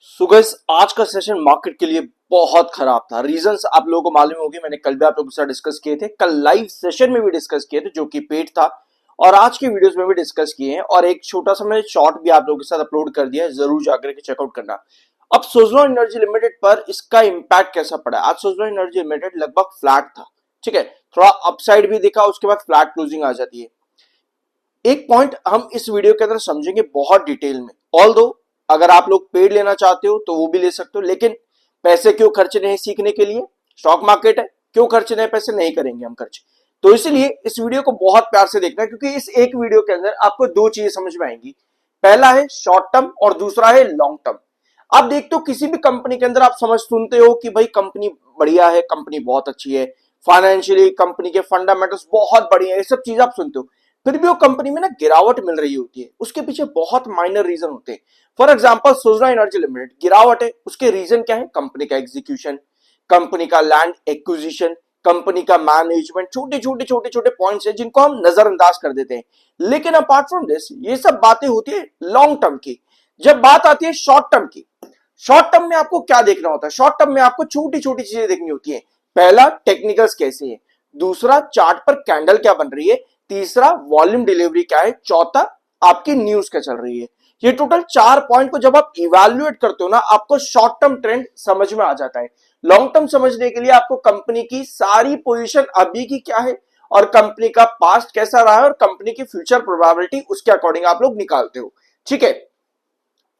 So guys आज का session market के लिए बहुत खराब था। रीजंस आप लोगों को मालूम होगी, मैंने कल भी आप लोगों के साथ डिस्कस किए थे, कल लाइव सेशन में भी डिस्कस किए थे जो कि पेड था, और आज के वीडियोस में भी डिस्कस किए हैं, और एक छोटा सा मैंने शॉर्ट भी आप लोगों के साथ अपलोड कर दिया है, जरूर जाकर के चेकआउट करना। अब सुज़लोन एनर्जी लिमिटेड पर इसका इंपैक्ट कैसा पड़ा। आज सुज़लोन एनर्जी लिमिटेड लगभग फ्लैट था, ठीक है, थोड़ा अपसाइड भी दिखा, उसके बाद फ्लैट क्लोजिंग आ जाती है। एक पॉइंट हम इस वीडियो के अंदर समझेंगे बहुत डिटेल में। ऑल दो अगर आप लोग पेड लेना चाहते हो तो वो भी ले सकते हो, लेकिन पैसे क्यों खर्चने हैं सीखने के लिए, स्टॉक मार्केट है, क्यों खर्चने हैं पैसे, नहीं करेंगे हम खर्च। तो इसलिए इस वीडियो को बहुत प्यार से देखना है, क्योंकि इस एक वीडियो के अंदर आपको दो चीजें समझ में आएंगी। पहला है शॉर्ट टर्म और दूसरा है लॉन्ग टर्म। आप देखते हो किसी भी कंपनी के अंदर आप समझ सुनते हो कि भाई कंपनी बढ़िया है, कंपनी बहुत अच्छी है, फाइनेंशियली कंपनी के फंडामेंटल्स बहुत बढ़िया है, ये सब चीज आप सुनते हो। फिर भी वो कंपनी में ना गिरावट मिल रही होती है, उसके पीछे बहुत माइनर रीजन होते हैं। For example Suzlon energy limited गिरावट है, उसके रीजन क्या है, कंपनी का एग्जीक्यूशन, कंपनी का लैंड एक्विजिशन, कंपनी का मैनेजमेंट, छोटे छोटे छोटे छोटे पॉइंट्स है जिनको हम नजरअंदाज कर देते हैं। लेकिन अपार्ट फ्रॉम दिस ये सब बातें होती है लॉन्ग टर्म की। जब बात आती है शॉर्ट टर्म की, शॉर्ट टर्म में आपको क्या देखना होता है, शॉर्ट टर्म में आपको छोटी छोटी चीजें देखनी होती है। पहला टेक्निकल्स कैसे है, दूसरा चार्ट पर कैंडल क्या बन रही है, तीसरा वॉल्यूम डिलीवरी क्या है, चौथा आपकी न्यूज क्या चल रही है। ये टोटल 4 पॉइंट को जब आप इवैल्यूएट करते हो ना, आपको शॉर्ट टर्म ट्रेंड समझ में आ जाता है। लॉन्ग टर्म समझने के लिए आपको कंपनी की सारी पोजीशन अभी की क्या है और कंपनी का पास्ट कैसा रहा है और कंपनी की फ्यूचर प्रोबेबिलिटी, उसके अकॉर्डिंग आप लोग निकालते हो, ठीक है।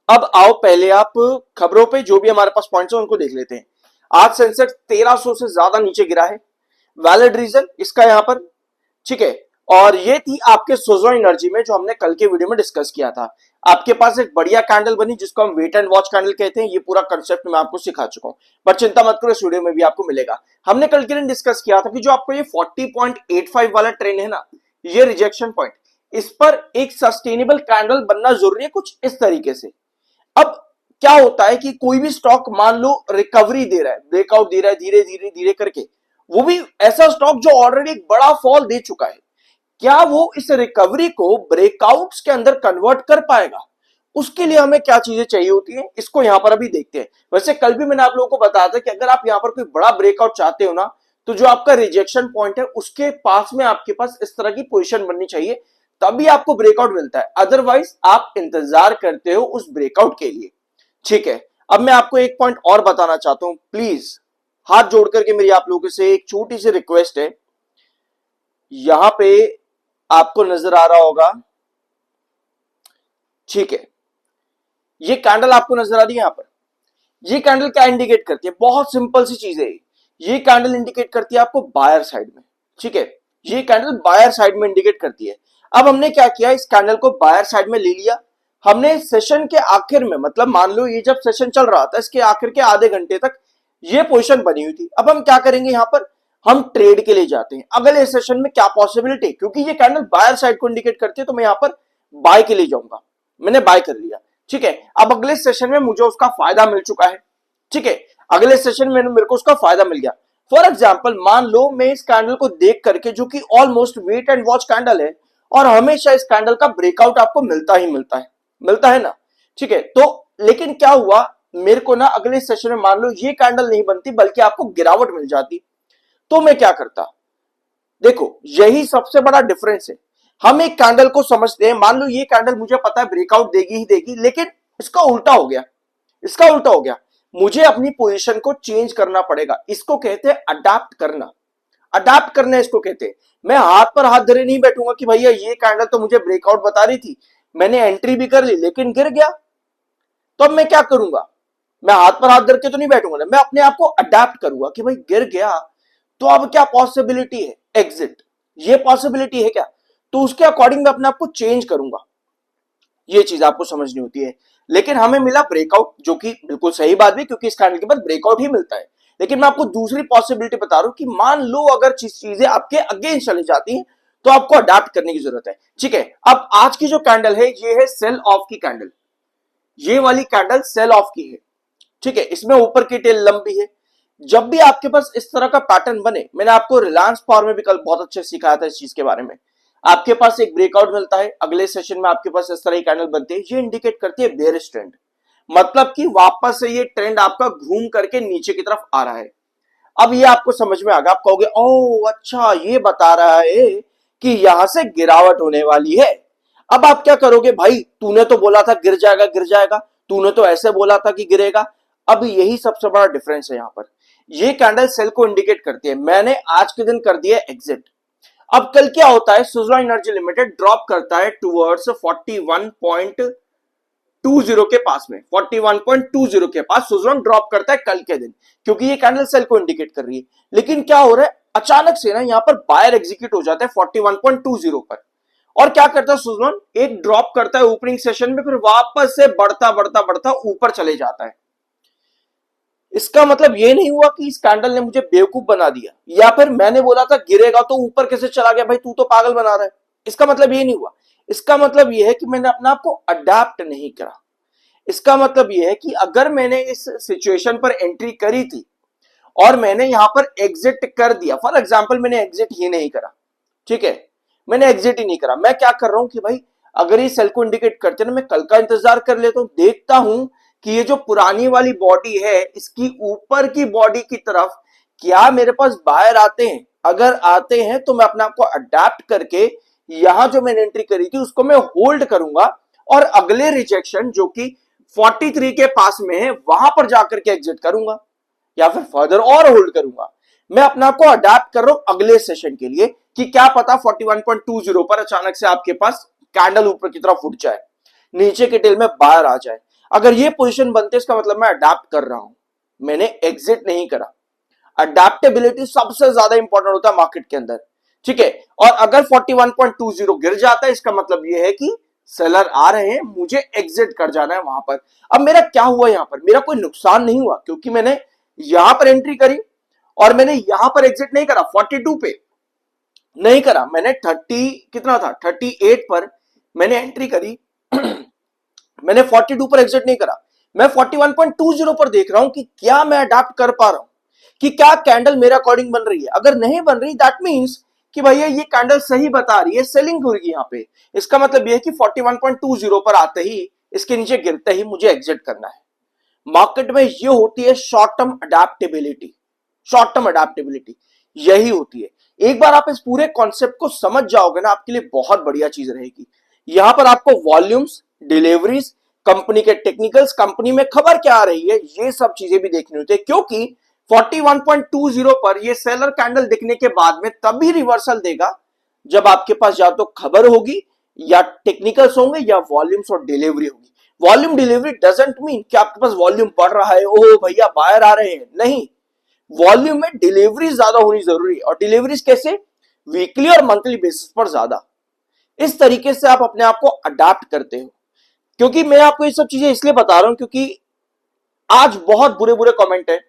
अब आओ पहले आप खबरों पे जो भी हमारे पास पॉइंट्स है उनको देख लेते हैं। आज सेंसेक्स 1300 से ज्यादा नीचे गिरा है, वैलिड रीजन इसका यहां पर, ठीक है। और ये थी आपके सुज़लोन एनर्जी में जो हमने कल के वीडियो में डिस्कस किया था। आपके पास एक बढ़िया कैंडल बनी जिसको हम वेट एंड वॉच कैंडल कहते हैं, ये पूरा कंसेप्ट मैं आपको सिखा चुका हूं, पर चिंता मत करो इस वीडियो में भी आपको मिलेगा। हमने कल के दिन डिस्कस किया था कि जो आपको ये 40.85 वाला ट्रेंड है ना, ये रिजेक्शन पॉइंट, इस पर एक सस्टेनेबल कैंडल बनना जरूरी है कुछ इस तरीके से। अब क्या होता है कि कोई भी स्टॉक मान लो रिकवरी दे रहा है, ब्रेकआउट दे रहा है धीरे धीरे धीरे करके, वो भी ऐसा स्टॉक जो ऑलरेडी एक बड़ा फॉल दे चुका है, क्या वो इस रिकवरी को ब्रेकआउट्स के अंदर कन्वर्ट कर पाएगा। उसके लिए हमें क्या चीजें चाहिए होती है, इसको यहां पर अभी देखते हैं। वैसे कल भी मैंने आप लोगों को बताया था कि अगर आप यहां पर कोई बड़ा ब्रेकआउट चाहते हो ना, तो जो आपका रिजेक्शन पॉइंट है उसके पास में आपके पास इस तरह की पोजीशन बननी चाहिए, तभी आपको ब्रेकआउट मिलता है, अदरवाइज आप इंतजार करते हो उस ब्रेकआउट के लिए, ठीक है। अब मैं आपको एक पॉइंट और बताना चाहता हूं, प्लीज हाथ जोड़ करके मेरी आप लोगों से एक छोटी सी रिक्वेस्ट है। यहां पे आपको नजर आ रहा होगा, ठीक है, ये कैंडल आपको नजर आ रही है यहां पर, ये कैंडल क्या इंडिकेट करती है, बहुत सिंपल सी चीज है। ये कैंडल इंडिकेट करती है आपको बायर साइड में, ठीक है, ये कैंडल बायर साइड में इंडिकेट करती है। अब हमने क्या किया, इस कैंडल को बायर साइड में ले लिया, हमने सेशन के आखिर में, मतलब मान लो ये जब सेशन चल रहा था इसके आखिर के आधे घंटे तक ये पोजीशन बनी हुई थी। अब हम क्या करेंगे, यहां पर हम ट्रेड के लिए जाते हैं। अगले सेशन में क्या पॉसिबिलिटी, क्योंकि ये कैंडल बायर साइड को इंडिकेट करती है, तो मैं यहां पर बाय के लिए जाऊंगा, मैंने बाय कर लिया, ठीक है। अब अगले सेशन में मुझे उसका फायदा मिल चुका है, ठीक है, अगले सेशन में मेरे को उसका फायदा मिल गया। फॉर एग्जाम्पल मान लो मैं इस कैंडल को देख करके, जो कि almost wait and watch candle है, और हमेशा इस कैंडल का ब्रेकआउट आपको मिलता ही मिलता है ना, ठीक है। तो लेकिन क्या हुआ, मेरे को ना अगले सेशन में मान लो ये कैंडल नहीं बनती बल्कि आपको गिरावट मिल जाती, तो मैं क्या करता। देखो यही सबसे बड़ा डिफरेंस है। हम एक कैंडल को समझते हैं, मान लो ये कैंडल मुझे पता है ब्रेकआउट देगी ही देगी, लेकिन इसका उल्टा हो गया, इसका उल्टा हो गया, मुझे अपनी पोजीशन को चेंज करना पड़ेगा। इसको कहते हैं अडेप्ट करना, अडेप्ट करना इसको कहते हैं। मैं हाथ पर हाथ धरे नहीं बैठूंगा कि भैया ये कैंडल तो मुझे ब्रेकआउट बता रही थी, मैंने एंट्री भी कर ली लेकिन गिर गया, तो अब मैं क्या करूंगा, मैं हाथ पर हाथ धर के तो नहीं बैठूंगा ना, मैं अपने आप को अडेप्ट करूंगा कि भाई गिर गया तो अब क्या पॉसिबिलिटी है, एग्जिट, ये पॉसिबिलिटी है क्या, तो उसके अकॉर्डिंग मैं अपने आप को चेंज करूंगा। ये चीज आपको समझनी होती है। लेकिन हमें मिला ब्रेकआउट, जो कि बिल्कुल सही बात भी, क्योंकि इस कैंडल के बाद ब्रेकआउट ही मिलता है। लेकिन मैं आपको दूसरी पॉसिबिलिटी बता रहा हूं कि मान लो अगर चीजें आपके अगेंस्ट चली जाती हैं, तो आपको अडेप्ट करने की जरूरत है, ठीक है। अब आज की जो कैंडल है ये है सेल ऑफ की कैंडल, ये वाली कैंडल सेल ऑफ की है, ठीक है, इसमें ऊपर की टेल लंबी है। जब भी आपके पास इस तरह का पैटर्न बने, मैंने आपको रिलायंस पावर में भी कल बहुत अच्छे सिखाया था इस चीज के बारे में, आपके पास एक ब्रेकआउट मिलता है, अगले सेशन में आपके पास इस तरह की कैंडल बनती है, ये इंडिकेट करती है बेयरिश ट्रेंड। मतलब कि वापस से ये ट्रेंड आपका घूम करके नीचे की तरफ आ रहा है। अब ये आपको समझ में आ गया, आप कहोगे ओह अच्छा ये बता रहा है कि यहां से गिरावट होने वाली है। अब आप क्या करोगे, भाई तूने तो बोला था गिर जाएगा गिर जाएगा, तूने तो ऐसे बोला था कि गिरेगा। अब यही सबसे बड़ा डिफरेंस है यहां पर। ये कैंडल सेल को इंडिकेट करती है, मैंने आज के दिन कर दिया एग्जिट। अब कल क्या होता है, सुजलॉन एनर्जी लिमिटेड ड्रॉप करता है टुवर्ड्स 41.20 के पास में, 41.20 के पास सुजलॉन ड्रॉप करता है कल के दिन, क्योंकि ये कैंडल सेल को इंडिकेट कर रही है। लेकिन क्या हो रहा है, अचानक से ना यहां पर बायर एग्जीक्यूट हो जाता है 41.20 पर। और क्या करता है सुजलॉन, एक ड्रॉप करता है ओपनिंग सेशन में, फिर वापस से बढ़ता बढ़ता बढ़ता ऊपर चले जाता है। इसका मतलब ये नहीं हुआ कि इस कैंडल ने मुझे बेवकूफ बना दिया, या फिर मैंने बोला था गिरेगा तो ऊपर कैसे चला गया, भाई तू तो पागल बना रहा है। इसका मतलब ये नहीं हुआ। इसका मतलब ये है कि मैंने अपने आप को अडेप्ट नहीं करा। इसका मतलब ये है कि अगर मैंने इस सिचुएशन पर एंट्री करी थी और मैंने यहां पर एग्जिट कर दिया, फॉर एग्जाम्पल मैंने एग्जिट ही नहीं करा, ठीक है, मैंने एग्जिट ही नहीं करा, मैं क्या कर रहा हूं कि भाई अगर ये सेल को इंडिकेट करते ना, मैं कल का इंतजार कर लेता हूं, देखता हूं कि ये जो पुरानी वाली बॉडी है इसकी ऊपर की बॉडी की तरफ क्या मेरे पास बायर आते हैं। अगर आते हैं तो मैं अपने आप को अडेप्ट करके यहां जो मैंने एंट्री करी थी उसको मैं होल्ड करूंगा, और अगले रिजेक्शन जो कि 43 के पास में है वहां पर जाकर के एग्जिट करूंगा, या फिर फर्दर और होल्ड करूंगा। मैं अपने आप को अडेप्ट कर रहा हूं अगले सेशन के लिए कि क्या पता 41.20 पर अचानक से आपके पास कैंडल ऊपर की तरफ उठ जाए, नीचे के टेल में बाहर आ जाए। अगर ये पोजीशन बनते इसका मतलब मैं अडेप्ट कर रहा हूं, मैंने एग्जिट नहीं करा। अडेप्टेबिलिटी सबसे ज्यादा इंपॉर्टेंट होता है मार्केट के अंदर, ठीक है। और अगर 41.20 गिर जाता है इसका मतलब यह है कि सेलर आ रहे हैं, मुझे एग्जिट कर जाना है वहां पर। अब मेरा क्या हुआ, यहां पर मेरा कोई नुकसान नहीं हुआ, क्योंकि मैंने यहां पर एंट्री करी और मैंने यहां पर एग्जिट नहीं करा, 42 पे नहीं करा, मैंने 30 कितना था 38 पर मैंने एंट्री करी मैंने 42 पर एग्जिट नहीं करा। मैं 41.20 पर देख रहा हूं कि क्या मैं अडॉप्ट कर पा रहा हूं, कि क्या कैंडल मेरे अकॉर्डिंग बन रही है। अगर नहीं बन रही दैट मींस कि भैया ये कैंडल सही बता रही है, सेलिंग होगी यहां पे। इसका मतलब ये है कि 41.20 पर आते ही इसके नीचे गिरते ही मुझे एग्जिट करना है। मार्केट में ये होती है short term adaptability. Short term adaptability यही होती है। एक बार आप इस पूरे कॉन्सेप्ट को समझ जाओगे ना, आपके लिए बहुत बढ़िया चीज रहेगी। यहां पर आपको वॉल्यूम्स, डिलीवरीज, कंपनी के टेक्निकल्स, कंपनी में खबर क्या आ रही है, ये सब चीजें भी देखनी होती है, क्योंकि 41.20 पर ये सेलर कैंडल दिखने के बाद में तभी रिवर्सल देगा जब आपके पास या तो खबर होगी, या टेक्निकल्स होंगे, या वॉल्यूम्स और डिलीवरी होगी। वॉल्यूम डिलीवरी डजंट मीन कि आपके पास वॉल्यूम बढ़ रहा है, ओह भैया बाहर आ रहे हैं, नहीं। वॉल्यूम में डिलीवरी ज्यादा होनी जरूरी है, और डिलीवरीज कैसे, वीकली और मंथली बेसिस पर ज्यादा। इस तरीके से आप अपने आप को अडाप्ट करते हो। क्योंकि मैं आपको ये सब चीजें इसलिए बता रहा हूं क्योंकि आज बहुत बुरे बुरे कमेंट है,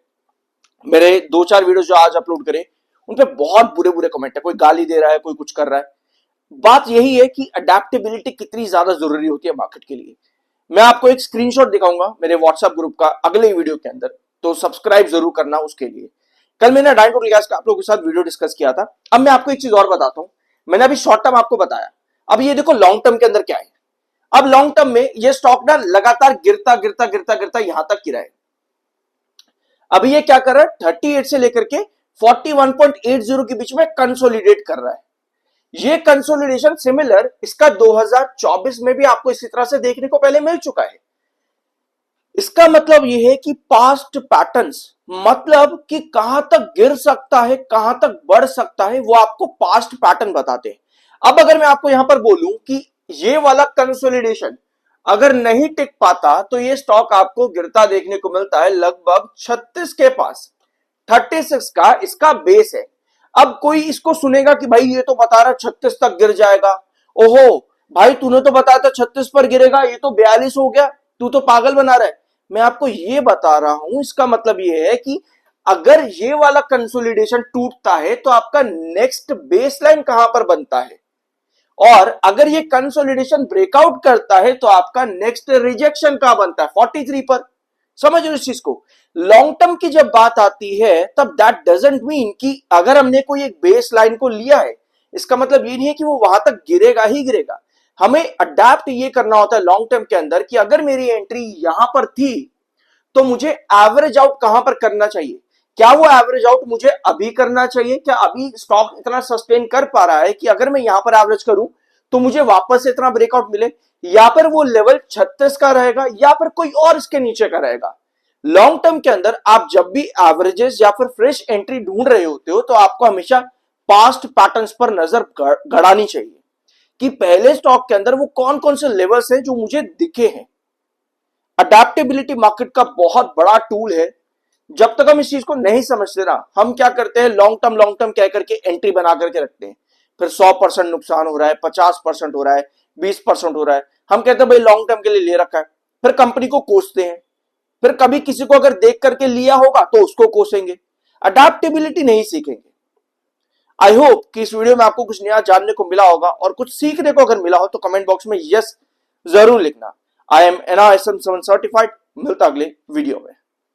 मेरे 2-4 वीडियो जो आज अपलोड करे उन पे बहुत बुरे बुरे कमेंट है, कोई गाली दे रहा है, कोई कुछ कर रहा है। बात यही है कि अडेप्टेबिलिटी कितनी ज्यादा जरूरी होती है मार्केट के लिए। मैं आपको एक स्क्रीनशॉट दिखाऊंगा मेरे व्हाट्सएप ग्रुप का अगले वीडियो के अंदर, तो सब्सक्राइब जरूर करना उसके लिए। कल मैंने डायनेटिक गैस का आप लोगों के साथ वीडियो डिस्कस किया था। अब मैं आपको एक चीज और बताता हूं, मैंने अभी शॉर्ट टर्म आपको बताया, अब ये देखो लॉन्ग टर्म के अंदर क्या है। अब लॉन्ग टर्म में ये स्टॉक ना लगातार गिरता गिरता गिरता गिरता यहां तक गिरा है। अभी ये क्या कर रहा है, 38 से लेकर के 41.80 के बीच में कंसोलिडेट कर रहा है। ये कंसोलिडेशन सिमिलर इसका 2024 में भी आपको इसी तरह से देखने को पहले मिल चुका है। इसका मतलब यह है कि पास्ट पैटर्न्स, मतलब कि कहां तक गिर सकता है, कहां तक बढ़ सकता है, वो आपको पास्ट पैटर्न बताते हैं। अब अगर मैं आपको यहां पर बोलूं कि ये वाला कंसोलिडेशन अगर नहीं टिक पाता तो ये स्टॉक आपको गिरता देखने को मिलता है लगभग 36 के पास, 36 का इसका बेस है। अब कोई इसको सुनेगा कि भाई ये तो बता रहा 36 तक गिर जाएगा, ओहो भाई तूने तो बताया था 36 पर गिरेगा, ये तो 42 हो गया, तू तो पागल बना रहा है। मैं आपको ये बता रहा हूं, इसका मतलब ये है कि अगर ये वाला कंसोलिडेशन टूटता है तो आपका नेक्स्ट बेसलाइन कहां पर बनता है, और अगर ये कंसोलिडेशन ब्रेकआउट करता है तो आपका नेक्स्ट रिजेक्शन कहां बनता है, 43 पर। समझ लो इस चीज को। लॉन्ग टर्म की जब बात आती है तब दैट डजंट मीन कि अगर हमने कोई एक बेस लाइन को लिया है इसका मतलब ये नहीं है कि वो वहां तक गिरेगा ही गिरेगा। हमें अडेप्ट ये करना होता है लॉन्ग टर्म के अंदर कि अगर मेरी एंट्री यहां पर थी तो मुझे एवरेज आउट कहां पर करना चाहिए। क्या वो एवरेज आउट मुझे अभी करना चाहिए, क्या अभी स्टॉक इतना सस्टेन कर पा रहा है कि अगर मैं यहां पर एवरेज करूं तो मुझे वापस से इतना ब्रेकआउट मिले, या फिर वो लेवल 36 का रहेगा या फिर कोई और इसके नीचे का रहेगा। लॉन्ग टर्म के अंदर आप जब भी एवरेजेस या फिर फ्रेश एंट्री ढूंढ रहे होते हो तो आपको हमेशा पास्ट पैटर्न्स पर नजर गड़ानी चाहिए कि पहले स्टॉक के अंदर वो कौन कौन से लेवल्स हैं जो मुझे दिखे हैं। अडेप्टेबिलिटी मार्केट का बहुत बड़ा टूल है। जब तक हम इस चीज को नहीं समझते ना, हम क्या करते हैं, लॉन्ग टर्म कह करके एंट्री बना करके रखते हैं, फिर 100% नुकसान हो रहा है, 50% हो रहा है, 20% हो रहा है, हम कहते हैं भाई लॉन्ग टर्म के लिए ले रखा है, फिर कंपनी को कोसते हैं, फिर कभी किसी को अगर देख करके लिया होगा तो उसको कोसेंगे, अडेप्टेबिलिटी नहीं सीखेंगे। आई होप कि इस वीडियो में आपको कुछ नया जानने को मिला होगा, और कुछ सीखने को अगर मिला हो तो कमेंट बॉक्स में यस जरूर लिखना। I am NISM 7 certified. मिलता अगले वीडियो में।